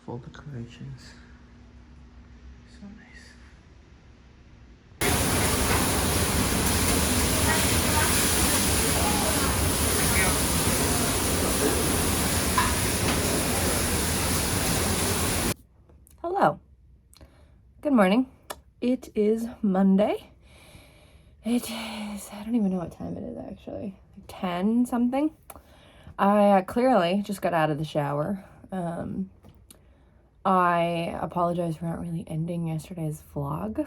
full decorations. So nice. Hello. Good morning. It is Monday. It is, I don't even know what time it is actually. 10 something. I clearly just got out of the shower. I apologize for not really ending yesterday's vlog.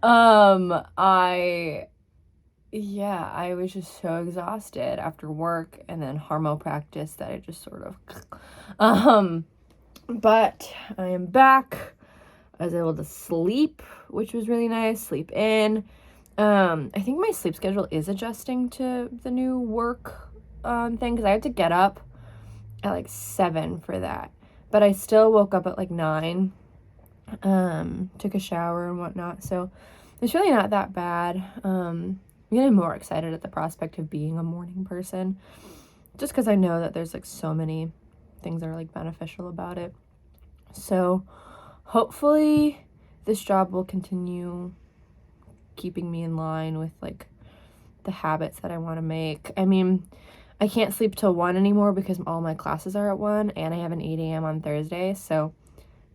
I was just so exhausted after work and then harmo practice that I just sort of but I am back. I was able to sleep, which was really nice. Sleep in. I think my sleep schedule is adjusting to the new work thing because I had to get up at like 7 for that. But I still woke up at like 9, took a shower and whatnot. So it's really not that bad. I'm getting more excited at the prospect of being a morning person just because I know that there's like so many things that are like beneficial about it. So hopefully this job will continue keeping me in line with like the habits that I want to make. I mean, I can't sleep till 1 anymore because all my classes are at 1 and I have an 8 a.m. on Thursday. So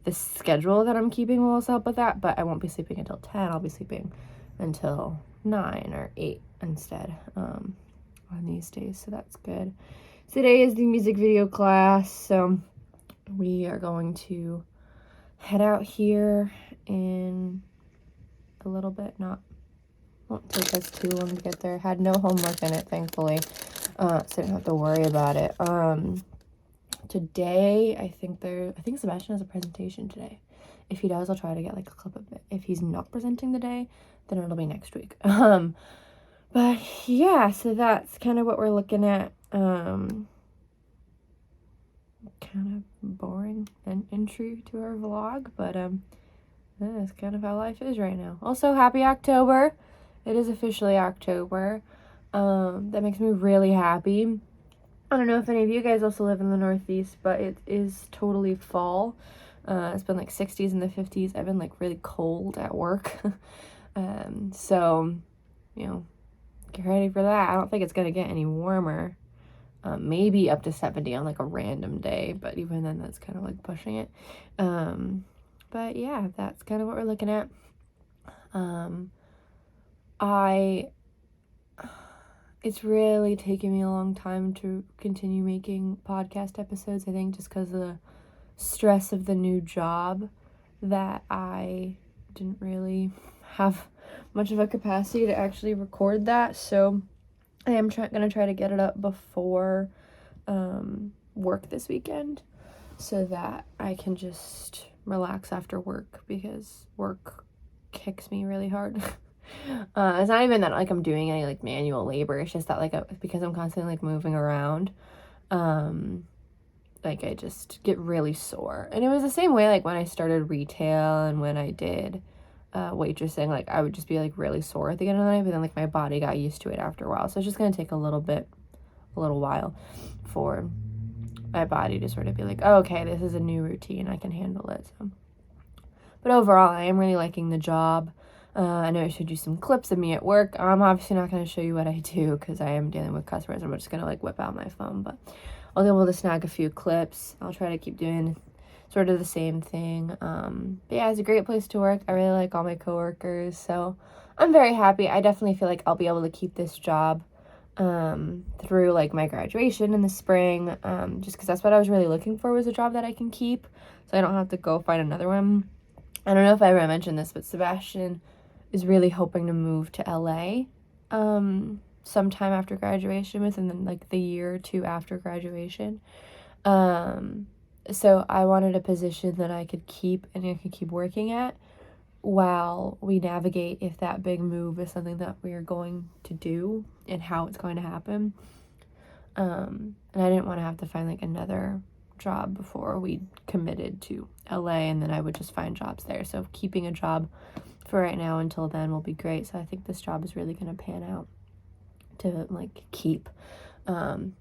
the schedule that I'm keeping will also help with that, but I won't be sleeping until 10. I'll be sleeping until 9 or 8 instead on these days. So that's good. Today is the music video class. So we are going to head out here in a little bit. Won't take us too long to get there. Had no homework in it, thankfully, so I didn't have to worry about it. Today, I think Sebastian has a presentation today. If he does, I'll try to get like a clip of it. If he's not presenting today, then it'll be next week. But yeah, so that's kind of what we're looking at. Kind of boring and entry to our vlog, but that's kind of how life is right now. Also, happy October. It is officially October. That makes me really happy. I don't know if any of you guys also live in the Northeast, but it is totally fall. It's been like 60s and the 50s. I've been like really cold at work. So, get ready for that. I don't think it's going to get any warmer. Maybe up to 70 on like a random day, but even then that's kind of like pushing it. But yeah, that's kind of what we're looking at. It's really taken me a long time to continue making podcast episodes, I think just because of the stress of the new job that I didn't really have much of a capacity to actually record that. So I am gonna try to get it up before work this weekend so that I can just relax after work because work kicks me really hard. It's not even that like I'm doing any like manual labor. It's just that like because I'm constantly like moving around, like I just get really sore. And it was the same way like when I started retail and when I did waitressing. Like I would just be like really sore at the end of the night, but then like my body got used to it after a while. So it's just gonna take a little while for my body to sort of be like, oh, okay, this is a new routine, I can handle it. So, but overall, I am really liking the job. I know I showed you some clips of me at work. I'm obviously not going to show you what I do because I am dealing with customers. I'm just going to like whip out my phone, but I was able to snag a few clips. I'll try to keep doing sort of the same thing. But yeah, it's a great place to work. I really like all my coworkers, so I'm very happy. I definitely feel like I'll be able to keep this job through like my graduation in the spring, just because that's what I was really looking for, was a job that I can keep so I don't have to go find another one. I don't know if I ever mentioned this, but Sebastian is really hoping to move to LA sometime after graduation, within like the year or two after graduation. So I wanted a position that I could keep and I could keep working at while we navigate if that big move is something that we are going to do and how it's going to happen. And I didn't want to have to find like another job before we committed to LA, and then I would just find jobs there. So keeping a job for right now until then will be great. So I think this job is really going to pan out to like keep,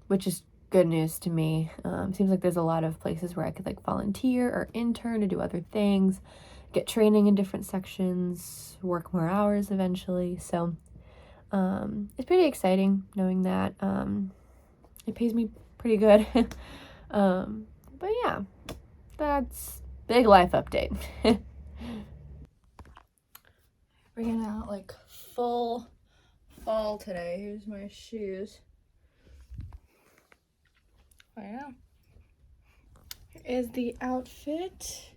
which is good news to me. Seems like there's a lot of places where I could like volunteer or intern to do other things, get training in different sections, work more hours eventually. So it's pretty exciting knowing that it pays me pretty good. But yeah, that's big life update. Bringing out like full fall today. Here's my shoes. Wow. Here is the outfit.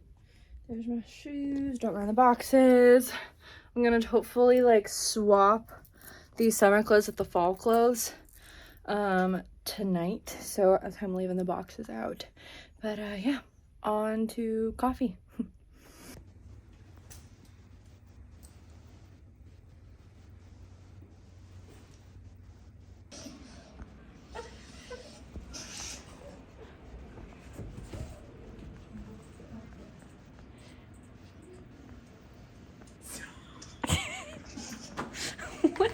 There's my shoes. Don't mind the boxes. I'm gonna hopefully like swap these summer clothes with the fall clothes tonight. So I'm leaving the boxes out. But yeah, on to coffee. What?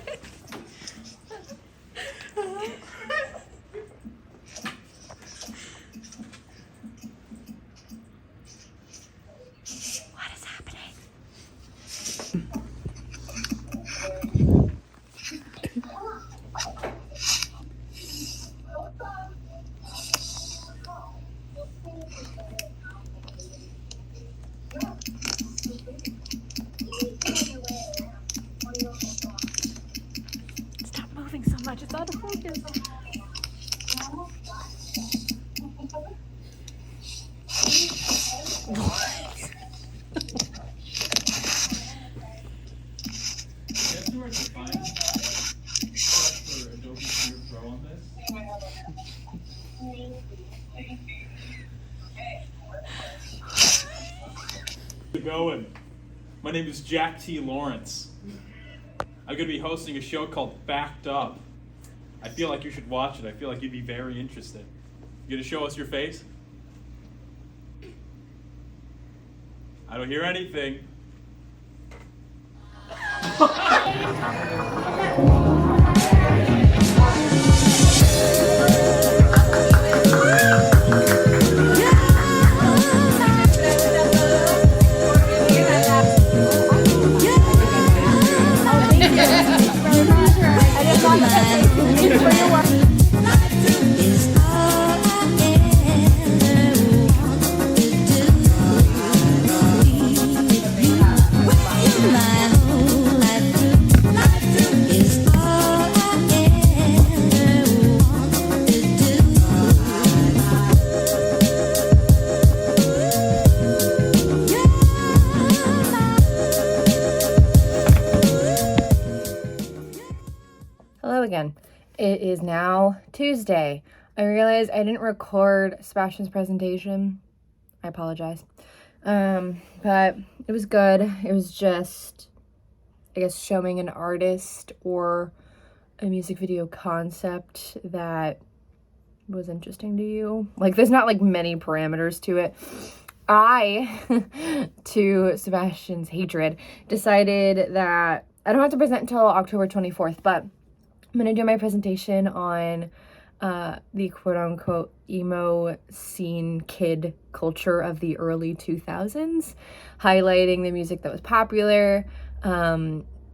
What is happening? Stop moving so much. It's out of focus. Going. My name is Jack T. Lawrence. I'm going to be hosting a show called Backed Up. I feel like you should watch it. I feel like you'd be very interested. You going to show us your face? I don't hear anything. Hello again. It is now Tuesday. I realized I didn't record Sebastian's presentation. I apologize. But it was good. It was just, I guess, showing an artist or a music video concept that was interesting to you. Like, there's not like many parameters to it. I, to Sebastian's hatred, decided that I don't have to present until October 24th, but I'm going to do my presentation on the quote-unquote emo scene kid culture of the early 2000s, highlighting the music that was popular,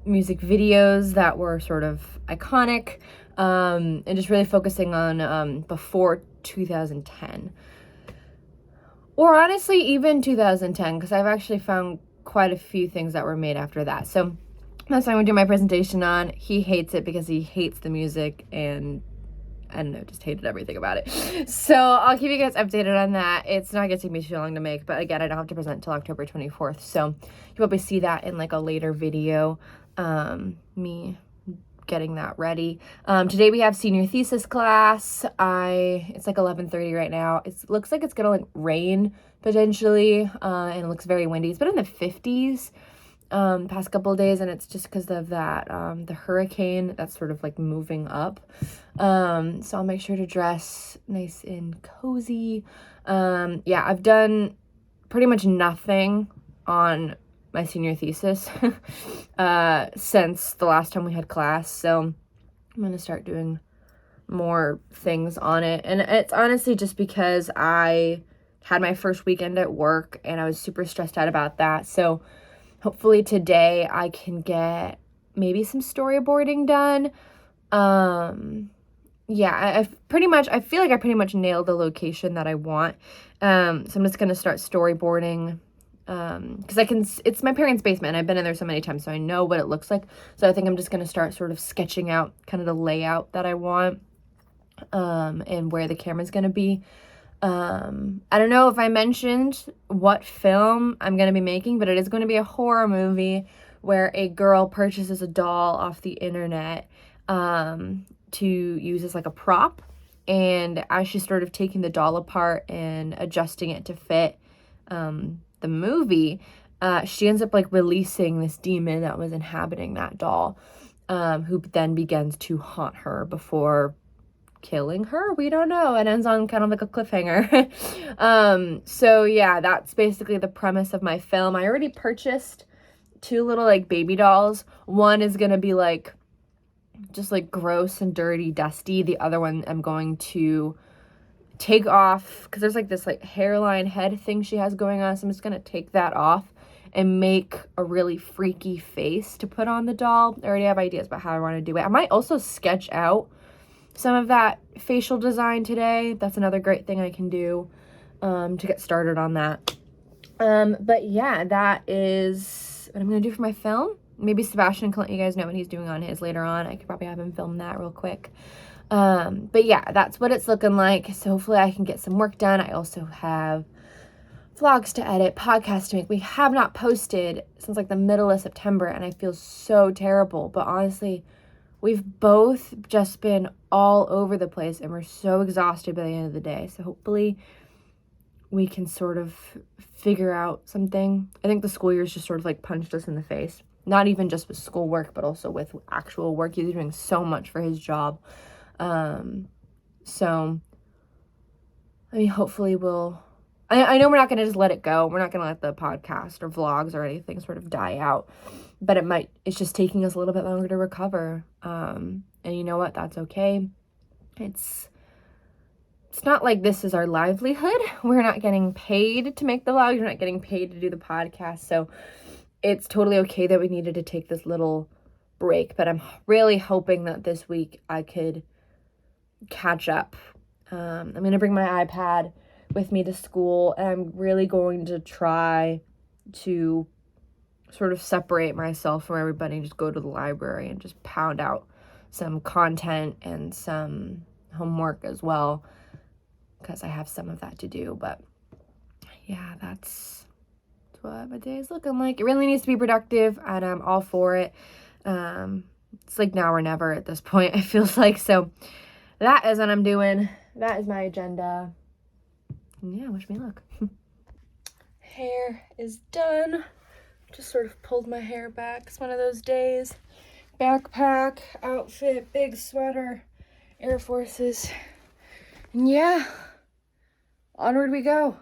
music videos that were sort of iconic, and just really focusing on before 2010. Or honestly, even 2010, because I've actually found quite a few things that were made after that. So that's what I'm going to do my presentation on. He hates it because he hates the music and I don't know, just hated everything about it. So I'll keep you guys updated on that. It's not going to take me too long to make, but again, I don't have to present until October 24th. So you'll probably see that in like a later video, me getting that ready. Today we have senior thesis class. It's like 11:30 right now. It looks like it's going to like rain potentially, and it looks very windy. It's been in the 50s. Past couple of days, and it's just because of that the hurricane that's sort of like moving up. So I'll make sure to dress nice and cozy. Yeah, I've done pretty much nothing on my senior thesis since the last time we had class, so I'm gonna start doing more things on it. And it's honestly just because I had my first weekend at work and I was super stressed out about that. So hopefully today I can get maybe some storyboarding done. Yeah, I feel like I pretty much nailed the location that I want. So I'm just going to start storyboarding, because it's my parents' basement. I've been in there so many times, so I know what it looks like. So I think I'm just going to start sort of sketching out kind of the layout that I want, and where the camera's going to be. I don't know if I mentioned what film I'm going to be making, but it is going to be a horror movie where a girl purchases a doll off the internet, to use as like a prop, and as she's sort of taking the doll apart and adjusting it to fit the movie, she ends up like releasing this demon that was inhabiting that doll, who then begins to haunt her before killing her. We don't know. It ends on kind of like a cliffhanger. So yeah, that's basically the premise of my film. I already purchased 2 little like baby dolls. One is gonna be like just like gross and dirty, dusty. The other one I'm going to take off because there's like this like hairline head thing she has going on. So I'm just gonna take that off and make a really freaky face to put on the doll. I already have ideas about how I want to do it. I might also sketch out some of that facial design today. That's another great thing I can do to get started on that. But yeah, that is what I'm gonna do for my film. Maybe Sebastian can let you guys know what he's doing on his later on. I could probably have him film that real quick. But yeah, that's what it's looking like. So hopefully I can get some work done. I also have vlogs to edit, podcasts to make. We have not posted since like the middle of September, and I feel so terrible. But honestly, we've both just been all over the place, and we're so exhausted by the end of the day. So hopefully we can sort of figure out something. I think the school year's just sort of like punched us in the face. Not even just with schoolwork, but also with actual work. He's doing so much for his job. So, I mean, hopefully I know we're not going to just let it go. We're not going to let the podcast or vlogs or anything sort of die out. But it's just taking us a little bit longer to recover. And you know what? That's okay. It's not like this is our livelihood. We're not getting paid to make the vlogs. We're not getting paid to do the podcast. So it's totally okay that we needed to take this little break, but I'm really hoping that this week I could catch up. I'm going to bring my iPad with me to school, and I'm really going to try to sort of separate myself from everybody and just go to the library and just pound out some content and some homework as well, because I have some of that to do. But yeah, that's what my day is looking like. It really needs to be productive, and I'm all for it. It's like now or never at this point, it feels like. So that is what I'm doing. That is my agenda. And yeah, wish me luck. Hair is done. Just sort of pulled my hair back. It's one of those days. Backpack, outfit, big sweater, Air Forces. And yeah, onward we go.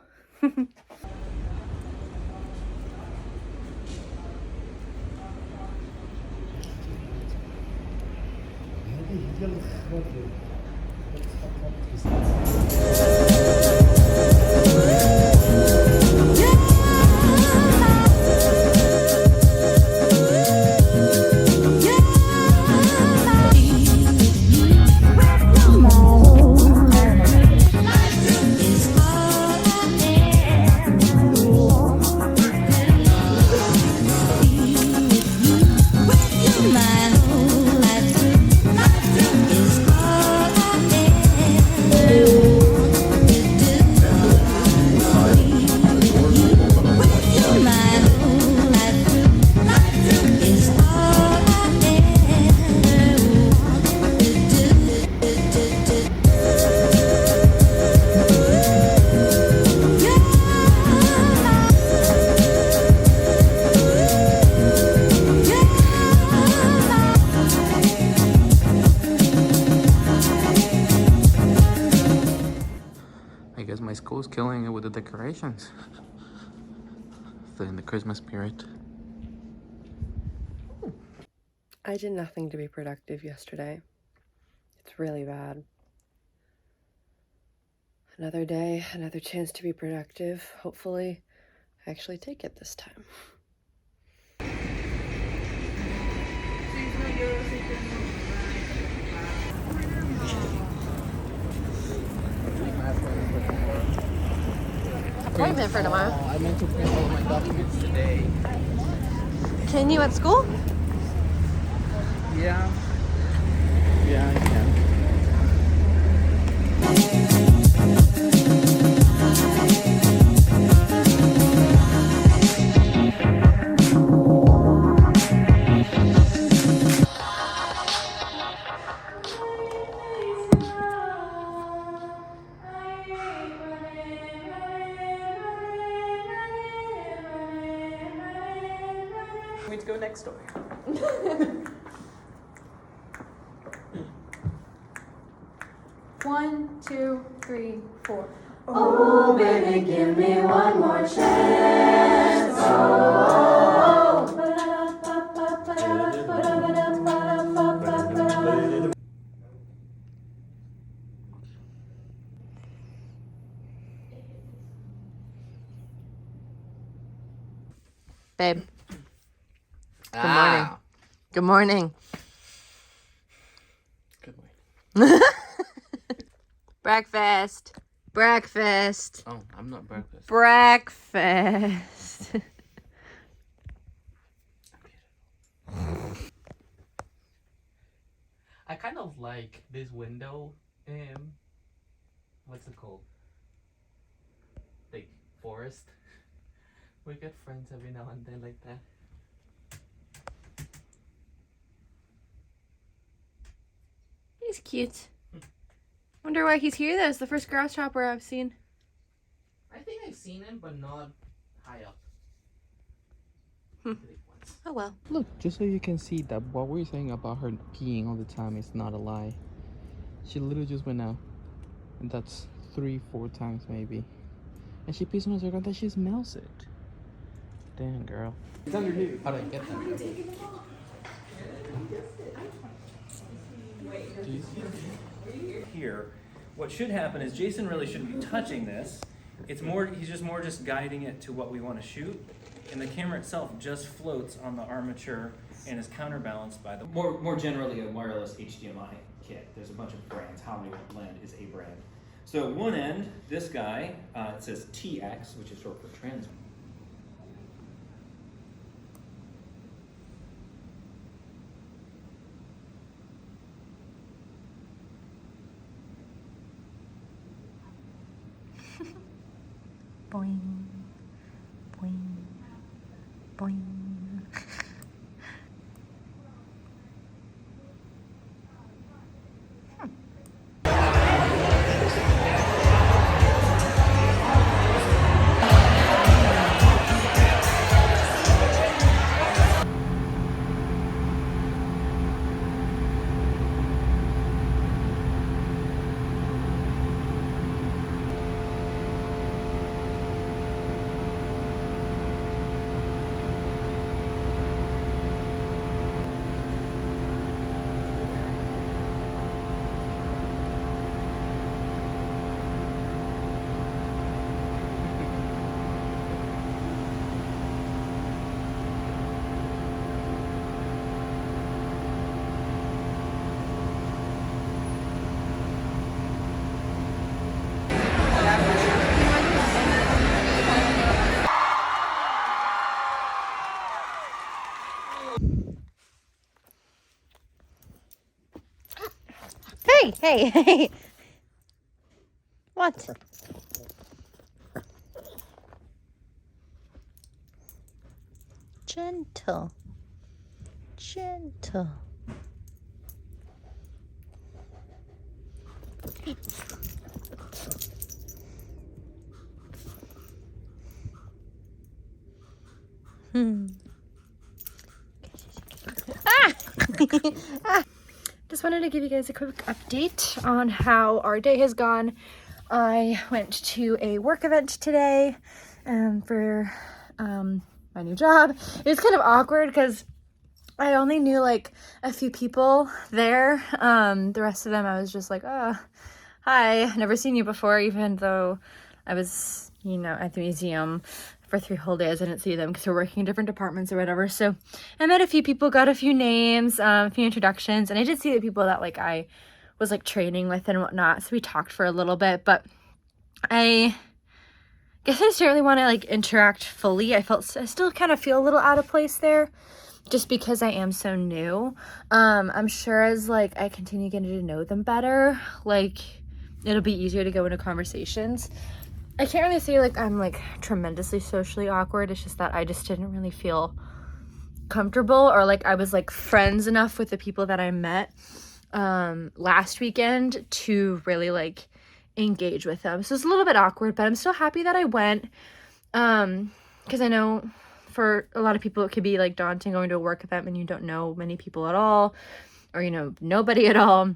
My school's killing it with the decorations. Still in the Christmas spirit. I did nothing to be productive yesterday. It's really bad. Another day, another chance to be productive. Hopefully, I actually take it this time. Appointment for tomorrow. Oh, I meant to print all of my documents today. Can you at school? Yeah. Yeah, I can. We need to go next door. One, two, three, four. Oh, baby, give me one more chance. Oh, Babe. Good morning. Good morning. Good morning. Breakfast. Breakfast. Oh, I'm not breakfast. Breakfast. I kind of like this window. What's it called? Like forest. We get friends every now and then like that. He's cute. Wonder why he's here. That's the first grasshopper I've seen. I think I've seen him, but not high up. Oh well. Look, just so you can see that what we're saying about her peeing all the time is not a lie. She literally just went out. And that's 3-4 times maybe. And she pees on a circle that she smells it. Damn, girl. It's underneath. How do I get that? Do you see it? Here, what should happen is Jason really shouldn't be touching this. It's more, he's just guiding it to what we want to shoot. And the camera itself just floats on the armature and is counterbalanced by the... More generally, a wireless HDMI kit. There's a bunch of brands. Harmony Blend is a brand. So one end, this guy, it says TX, which is short for trans. Boing. Boing. Boing. Hey. What? Gentle. Just wanted to give you guys a quick update on how our day has gone. I went to a work event today for my new job. It was kind of awkward because I only knew like a few people there. The rest of them I was just like, oh, Hi, never seen you before, even though I was, you know, at the museum for 3 whole days. I didn't see them because we're working in different departments or whatever. So I met a few people, got a few names, a few introductions, and I did see the people that like I was like training with and whatnot. So we talked for a little bit, but I guess I just didn't really want to like interact fully. I still kind of feel a little out of place there, just because I am so new. I'm sure as like I continue getting to know them better, like it'll be easier to go into conversations. I can't really say like I'm like tremendously socially awkward. It's just that I just didn't really feel comfortable, or like I was like friends enough with the people that I met last weekend to really like engage with them. So it's a little bit awkward, but I'm still happy that I went, because I know for a lot of people it could be like daunting going to a work event when you don't know many people at all, or you know nobody at all.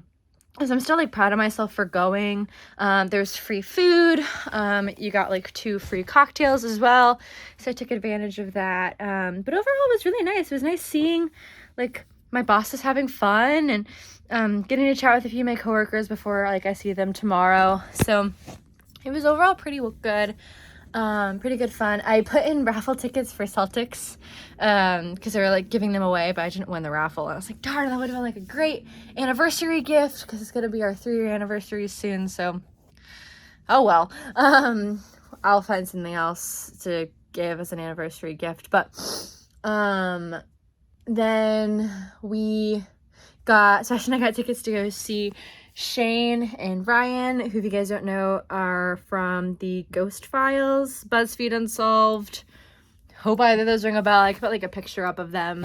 So I'm still like proud of myself for going. There's free food. You got like 2 free cocktails as well, so I took advantage of that. But overall it was really nice. It was nice seeing like my boss is having fun, and getting to chat with a few of my coworkers before like I see them tomorrow. So it was overall pretty good. Pretty good fun. I put in raffle tickets for Celtics because they were like giving them away, but I didn't win the raffle. And I was like, darn, that would have been like a great anniversary gift because it's gonna be our 3-year anniversary soon. So oh well. I'll find something else to give as an anniversary gift. But then Sebastian and I got tickets to go see Shane and Ryan, who, if you guys don't know, are from the Ghost Files, BuzzFeed Unsolved. Hope either of those ring a bell. I could put like a picture up of them.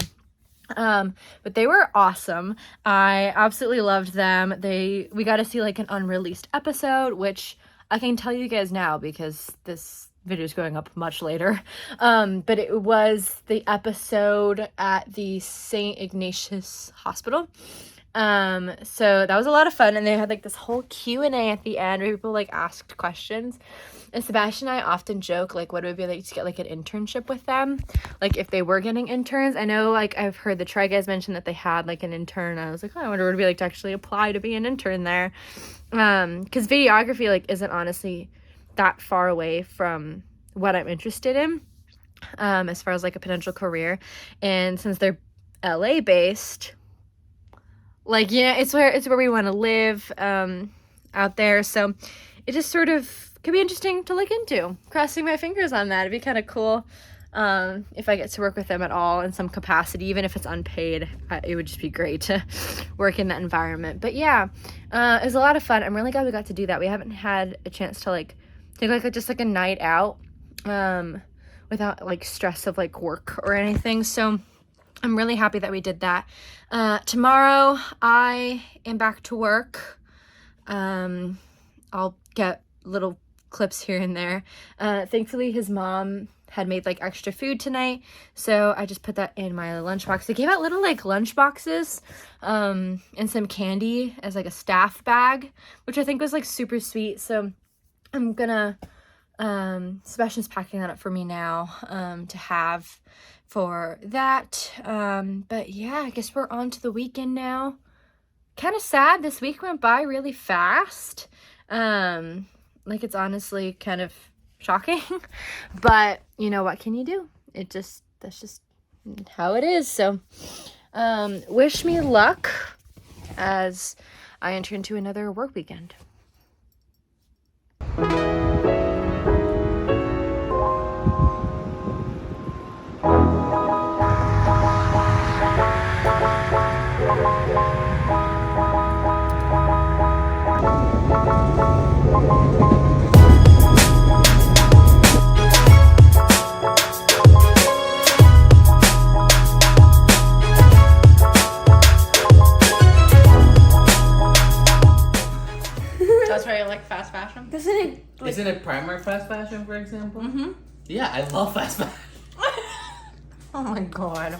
But they were awesome. I absolutely loved them. We got to see like an unreleased episode, which I can tell you guys now because this video is going up much later. But it was the episode at the St. Ignatius Hospital. So that was a lot of fun, and they had like this whole Q&A at the end where people like asked questions. And Sebastian and I often joke like what it would be like to get like an internship with them, like if they were getting interns. I know like I've heard the Try Guys mention that they had like an intern. I was like, oh, I wonder what it'd be like to actually apply to be an intern there, because videography like isn't honestly that far away from what I'm interested in, as far as like a potential career. And since they're LA based, like, you know, it's where we want to live, out there. So it just sort of could be interesting to look into. Crossing my fingers on that. It'd be kind of cool if I get to work with them at all in some capacity, even if it's unpaid. It would just be great to work in that environment. But yeah, it was a lot of fun. I'm really glad we got to do that. We haven't had a chance to like take like just like a night out without like stress of like work or anything. So I'm really happy that we did that. Tomorrow I am back to work. I'll get little clips here and there. Thankfully his mom had made like extra food tonight, so I just put that in my lunchbox. They gave out little like lunch boxes and some candy as like a staff bag, which I think was like super sweet. So I'm gonna Sebastian's packing that up for me now to have for that. But yeah, I guess we're on to the weekend now. Kind of sad, this week went by really fast. Like it's honestly kind of shocking, but you know, what can you do? That's just how it is. So wish me luck as I enter into another work weekend. That's why you like fast fashion? Isn't it Primark fast fashion, for example? Mm-hmm. Yeah, I love fast fashion. Oh my god.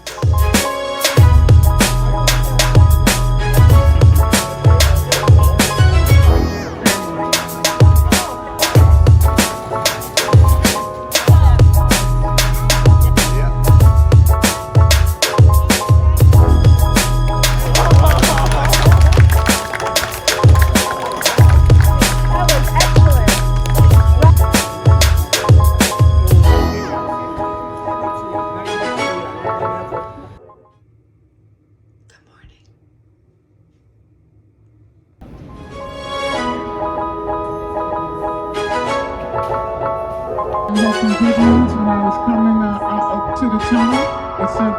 good news when I was coming up to the tunnel. It said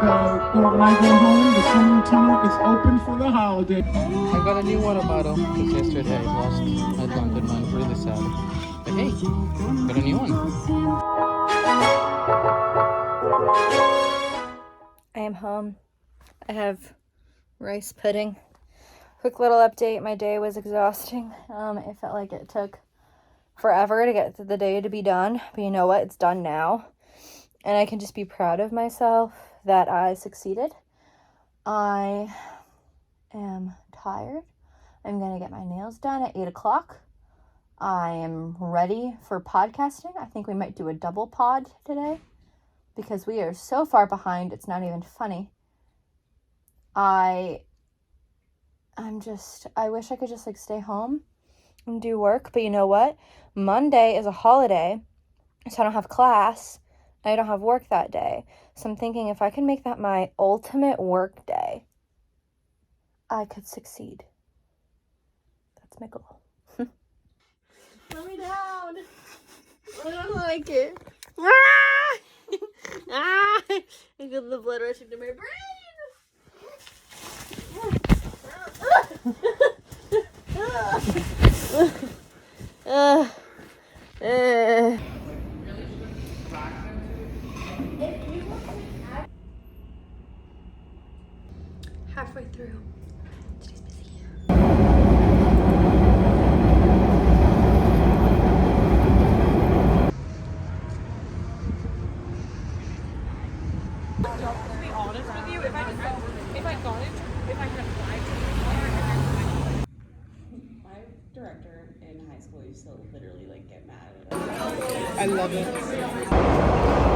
when I go home, the swimming tunnel is open for the holiday. I got a new water bottle because yesterday I lost my London one. Really sad. But hey, got a new one. I am home. I have rice pudding. Quick little update. My day was exhausting. It felt like it took forever to get the day to be done. But you know what? It's done now. And I can just be proud of myself that I succeeded. I am tired. I'm going to get my nails done at 8 o'clock. I am ready for podcasting. I think we might do a double pod today because we are so far behind. It's not even funny. I wish I could just like stay home and do work. But you know what? Monday is a holiday, so I don't have class. I don't have work that day. So I'm thinking if I can make that my ultimate work day, I could succeed. That's my goal. Let me down. I don't like it. I feel the blood rushing to my brain. Halfway through. Today's busy. My director in high school used to literally like get mad at us. I love it.